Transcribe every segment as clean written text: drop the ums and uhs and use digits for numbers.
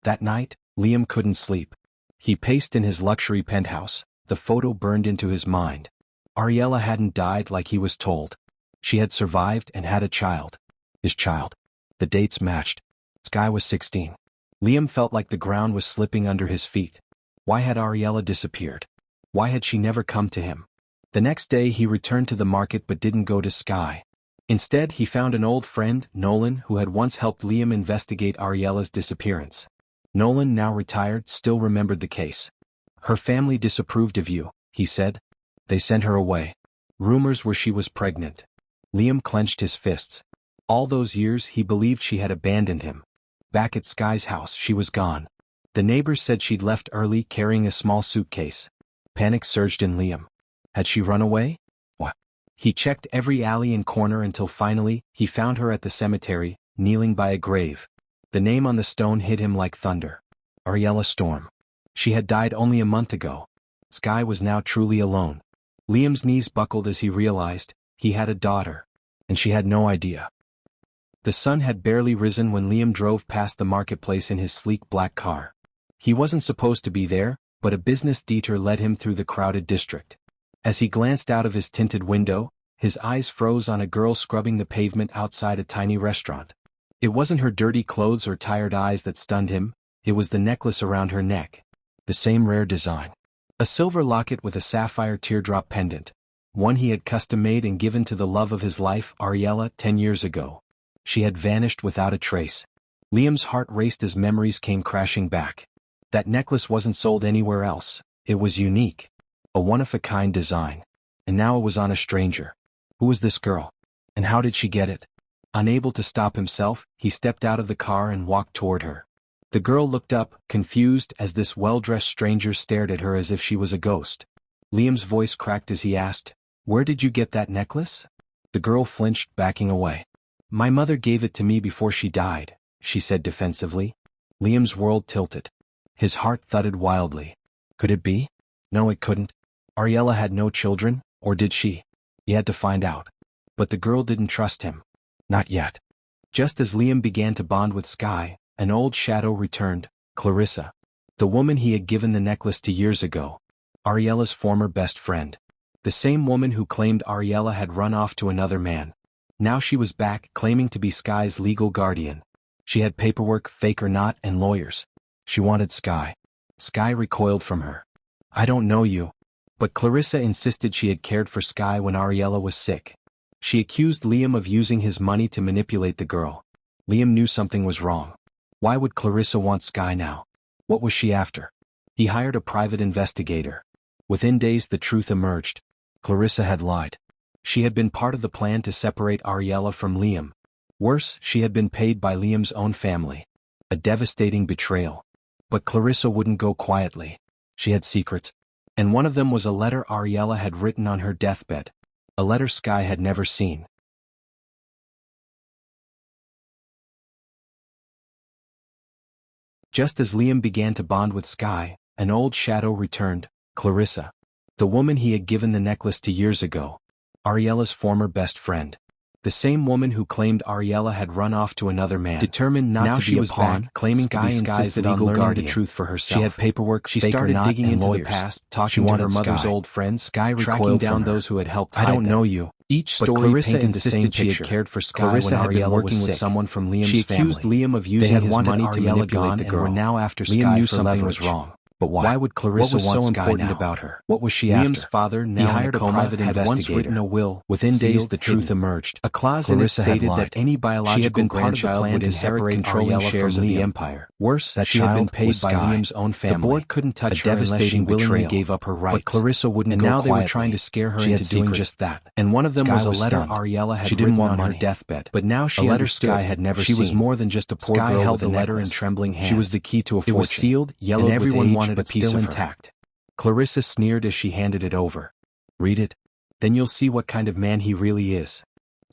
That night, Liam couldn't sleep. He paced in his luxury penthouse, the photo burned into his mind. Ariella hadn't died like he was told. She had survived and had a child. His child. The dates matched. Sky was 16. Liam felt like the ground was slipping under his feet. Why had Ariella disappeared? Why had she never come to him? The next day he returned to the market but didn't go to Sky. Instead, he found an old friend, Nolan, who had once helped Liam investigate Ariella's disappearance. Nolan, now retired, still remembered the case. Her family disapproved of you, he said. They sent her away. Rumors were she was pregnant. Liam clenched his fists. All those years he believed she had abandoned him. Back at Sky's house, she was gone. The neighbors said she'd left early carrying a small suitcase. Panic surged in Liam. Had she run away? What? He checked every alley and corner until finally, he found her at the cemetery, kneeling by a grave. The name on the stone hit him like thunder. Ariella Storm. She had died only a month ago. Sky was now truly alone. Liam's knees buckled as he realized he had a daughter, and she had no idea. The sun had barely risen when Liam drove past the marketplace in his sleek black car. He wasn't supposed to be there, but a business detour led him through the crowded district. As he glanced out of his tinted window, his eyes froze on a girl scrubbing the pavement outside a tiny restaurant. It wasn't her dirty clothes or tired eyes that stunned him, it was the necklace around her neck. The same rare design. A silver locket with a sapphire teardrop pendant. One he had custom-made and given to the love of his life, Ariella, 10 years ago. She had vanished without a trace. Liam's heart raced as memories came crashing back. That necklace wasn't sold anywhere else. It was unique. A one-of-a-kind design. And now it was on a stranger. Who was this girl? And how did she get it? Unable to stop himself, he stepped out of the car and walked toward her. The girl looked up, confused, as this well-dressed stranger stared at her as if she was a ghost. Liam's voice cracked as he asked, "Where did you get that necklace?" The girl flinched, backing away. "My mother gave it to me before she died," she said defensively. Liam's world tilted. His heart thudded wildly. Could it be? No, it couldn't. Ariella had no children, or did she? He had to find out. But the girl didn't trust him. Not yet. Just as Liam began to bond with Sky, an old shadow returned, Clarissa. The woman he had given the necklace to years ago. Ariella's former best friend. The same woman who claimed Ariella had run off to another man. Now she was back, claiming to be Sky's legal guardian. She had paperwork, fake or not, and lawyers. She wanted Sky. Sky recoiled from her. "I don't know you." But Clarissa insisted she had cared for Sky when Ariella was sick. She accused Liam of using his money to manipulate the girl. Liam knew something was wrong. Why would Clarissa want Sky now? What was she after? He hired a private investigator. Within days the truth emerged. Clarissa had lied. She had been part of the plan to separate Ariella from Liam. Worse, she had been paid by Liam's own family. A devastating betrayal. But Clarissa wouldn't go quietly. She had secrets. And one of them was a letter Ariella had written on her deathbed. A letter Sky had never seen. Just as Liam began to bond with Sky, an old shadow returned, Clarissa. The woman he had given the necklace to years ago. Ariella's former best friend. The same woman who claimed Ariella had run off to another man. Determined not to be a pawn, claiming to be Sky's legal guardian. The truth for herself. She had paperwork, she started digging into the past, talking to her mother's old friends, Sky tracking down those who had helped hide them. "I don't know you." Each story painted the same picture. She had cared for Sky Clarissa when Ariella was with someone from Liam's family. She accused Liam of using his money to manipulate the girl. And were now after Sky. Liam knew something was wrong. But why would Clarissa want Sky now? About her? What was she after? Liam's father, now hired a private investigator, had once written a will. Within days the truth emerged. A clause in it stated that any biological grandchild would inherit controlling shares of the empire. Worse, that she had been paid by Liam's own family. The board couldn't touch her unless she willingly gave up her rights. But Clarissa wouldn't go quietly. And now they were trying to scare her into doing just that. And one of them was a letter Ariella had written on her deathbed. But now she understood Sky had never seen. She was more than just a poor girl with a letter in trembling hands. She was the key to a fortune. It was sealed, yellowed, and everyone wanted a piece of her. Intact. Clarissa sneered as she handed it over. "Read it. Then you'll see what kind of man he really is."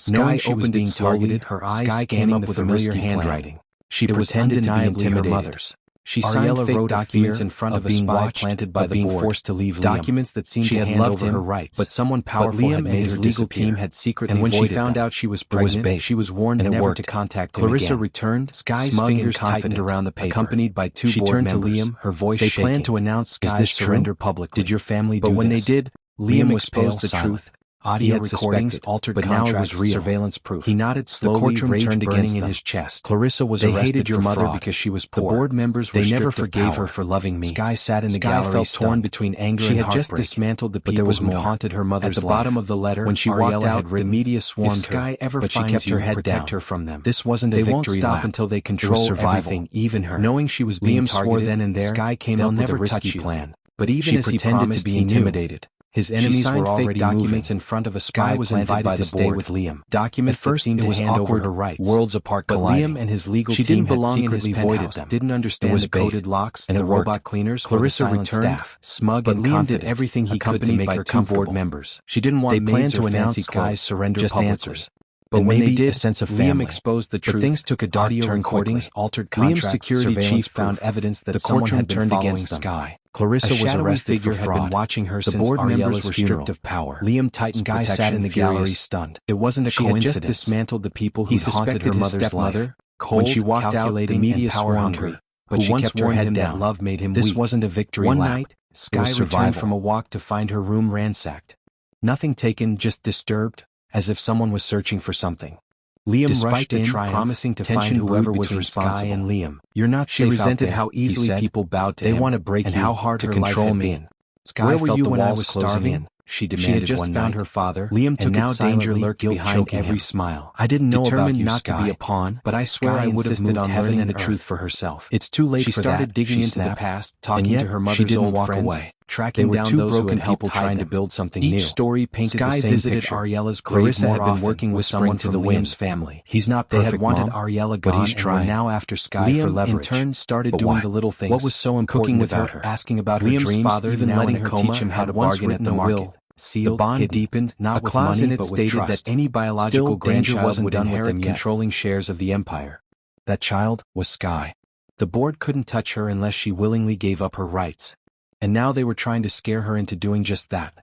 Knowing she was being targeted, her eyes came up with familiar handwriting. She pretended to be intimidated. She signed fake documents in front of a spy planted by the board, forced to leave documents that seemed to hand over her rights. But someone powerful had made her legal team had secretly and when she found out she was pregnant, she was warned never to contact him again. Clarissa returned, Sky's fingers tightened around the paper, accompanied by two board members. She turned to Liam, her voice shaking. They planned to announce Sky's surrender publicly. Did your family do this? But when they did, Liam exposed the truth. Audio recordings altered, but now it was real. Surveillance proof. He nodded slowly, the courtroom turned burning in his chest. Clarissa was arrested. They hated your mother because she was poor. The board members were never forgave her for loving me. Sky sat in the gallery, felt torn between anger and heartbreak. She had just dismantled the people who haunted her mother's life. At the bottom of the letter, when she walked out, the media swarmed her. Sky ever but she kept her head down. Protect her from them. This wasn't a victory lap. They won't stop until they control everything, even her. Knowing she was being targeted, then and there, Sky came up with a risky plan. But even as he pretended to be intimidated, his enemies were already documents in front of a spy was invited to stay with Liam. Documents that seemed to hand over her rights. Worlds apart colliding. But Liam and his legal team had secretly voided them. Didn't understand the coded locks and the robot cleaners. Clarissa returned, smug and confident. Liam did everything he could to make her two board members. She didn't want maids or fancy Sky's surrender just answers. But when they did, a sense of Liam exposed the truth. But things took a dark turn. Recordings, altered contracts, Liam's security chief found evidence that someone had turned against Sky. Clarissa was arrested for fraud. Had been watching her since the board members were stripped of power. Liam tightened Sky sat in the gallery stunned. It wasn't a coincidence. She had just dismantled the people who haunted her mother's life. Cold, when she walked out, the media power hungry. But she kept her head down. Love made him weak. This wasn't a victory lap. One night, Sky returned from a walk to find her room ransacked. Nothing taken, just disturbed, as if someone was searching for something. Liam rushed in, promising to find whoever was responsible. Sky and Liam. You're not safe. She resented how easily people bowed to him. They want to break you and how hard her life had been. Sky where were you when I was starving? She demanded. She had just found her father. Liam took now danger lurked behind every smile. I didn't know about you, not to be a pawn, but I swear I would have moved on heaven and the truth for herself. It's too late for that. She started digging into the past, talking to her mother's old friends, tracking down those who had helped trying to build something new. Each story painted the same visited picture. Ariella's Clarissa had been working with someone from the Williams family. He's not perfect. They had wanted Ariella gone, but he's trying. Now after Sky for leverage. In turn started doing the little things. What was so important without her? Asking about her dreams, father, even letting her teach him how to bargain at the market. Sealed, the bond had deepened, not with money, in it but with stated trust. That any biological grandchild would inherit controlling shares of the empire. That child was Sky. The board couldn't touch her unless she willingly gave up her rights. And now they were trying to scare her into doing just that.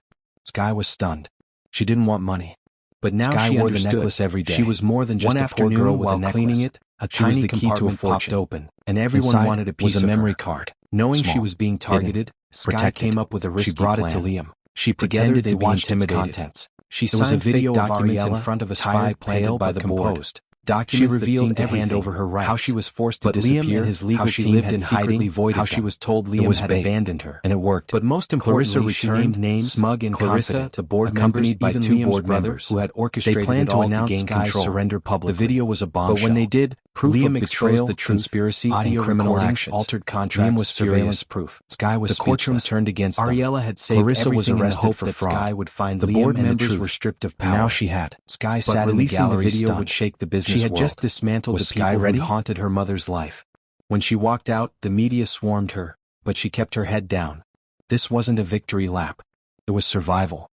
Sky was stunned. She didn't want money. But now Sky she wore the necklace every day. She was more than just a poor girl with a necklace. Cleaning it, a tiny compartment popped open, and everyone wanted a piece of a memory card. Knowing she was being targeted, Sky came up with a risky plan. She brought it to Liam. She pretended they watched its contents. She signed a video documents in front of a spy planted by the board. Documents she revealed that hand over her rights. How she was forced to disappear, Liam and his legal team lived in hiding, how she was told Liam had abandoned her, and it worked. But most importantly, she named names, smug and confident, the board members by two board members who had orchestrated it all to gain control. Surrender publicly. The video was a bombshell. But when they did, Liam exposed the conspiracy, audio criminal actions, altered contracts. Liam was surveillance proof. Sky was the courtroom turned against them. Ariella had saved Clarissa was arrested for fraud. Sky would find the board members were stripped of power. Now she had. Sky sat in the gallery. The video would shake the business. She had just dismantled the people who haunted her mother's life. When she walked out, the media swarmed her, but she kept her head down. This wasn't a victory lap. It was survival.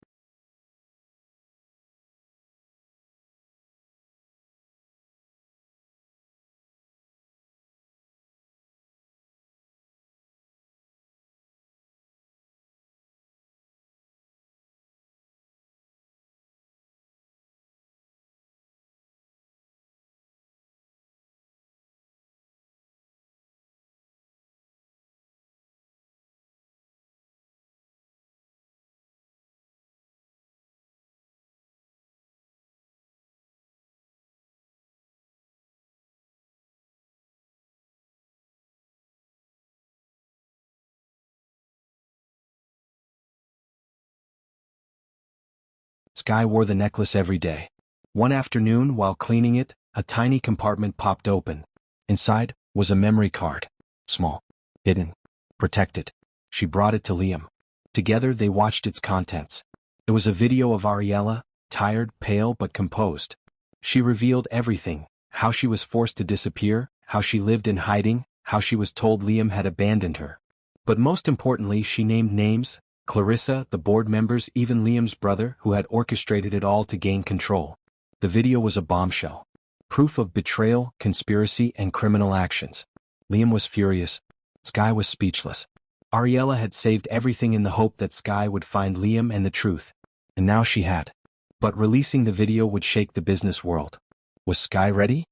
Sky wore the necklace every day. One afternoon, while cleaning it, a tiny compartment popped open. Inside was a memory card. Small, hidden, protected. She brought it to Liam. Together they watched its contents. It was a video of Ariella, tired, pale but composed. She revealed everything, how she was forced to disappear, how she lived in hiding, how she was told Liam had abandoned her. But most importantly, she named names, Clarissa, the board members, even Liam's brother, who had orchestrated it all to gain control. The video was a bombshell. Proof of betrayal, conspiracy, and criminal actions. Liam was furious. Sky was speechless. Ariella had saved everything in the hope that Sky would find Liam and the truth. And now she had. But releasing the video would shake the business world. Was Sky ready?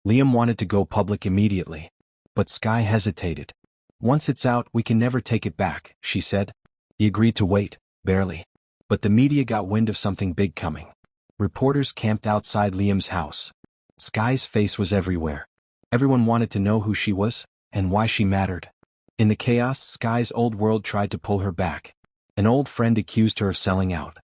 Liam wanted to go public immediately. But Sky hesitated. Once it's out, we can never take it back, she said. He agreed to wait, barely. But the media got wind of something big coming. Reporters camped outside Liam's house. Sky's face was everywhere. Everyone wanted to know who she was, and why she mattered. In the chaos, Sky's old world tried to pull her back. An old friend accused her of selling out.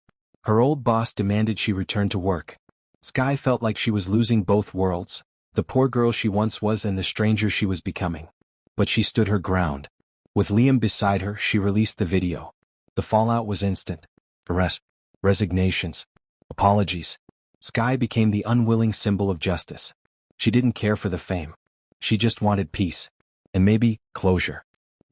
Her old boss demanded she return to work. Sky felt like she was losing both worlds, the poor girl she once was and the stranger she was becoming. But she stood her ground. With Liam beside her, she released the video. The fallout was instant. Arrests, resignations, apologies. Sky became the unwilling symbol of justice. She didn't care for the fame. She just wanted peace. And maybe, closure.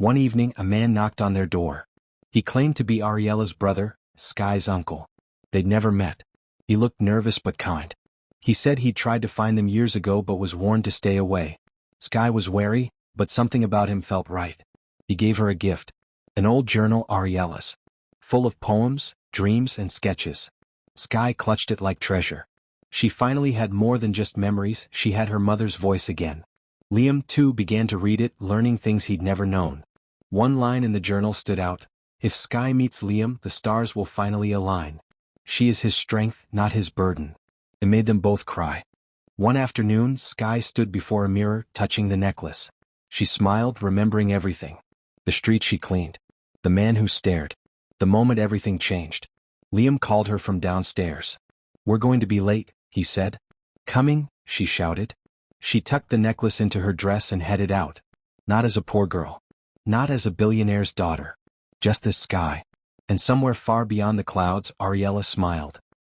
One evening, a man knocked on their door. He claimed to be Ariella's brother, Sky's uncle. They'd never met. He looked nervous but kind. He said he'd tried to find them years ago but was warned to stay away. Sky was wary, but something about him felt right. He gave her a gift. An old journal, Ariella's. Full of poems, dreams, and sketches. Sky clutched it like treasure. She finally had more than just memories, she had her mother's voice again. Liam, too, began to read it, learning things he'd never known. One line in the journal stood out. If Sky meets Liam, the stars will finally align. She is his strength, not his burden. It made them both cry. One afternoon, Sky stood before a mirror, touching the necklace. She smiled, remembering everything. The street she cleaned. The man who stared. The moment everything changed. Liam called her from downstairs. We're going to be late, he said. Coming, she shouted. She tucked the necklace into her dress and headed out. Not as a poor girl. Not as a billionaire's daughter. Just as Sky. And somewhere far beyond the clouds, Ariella smiled.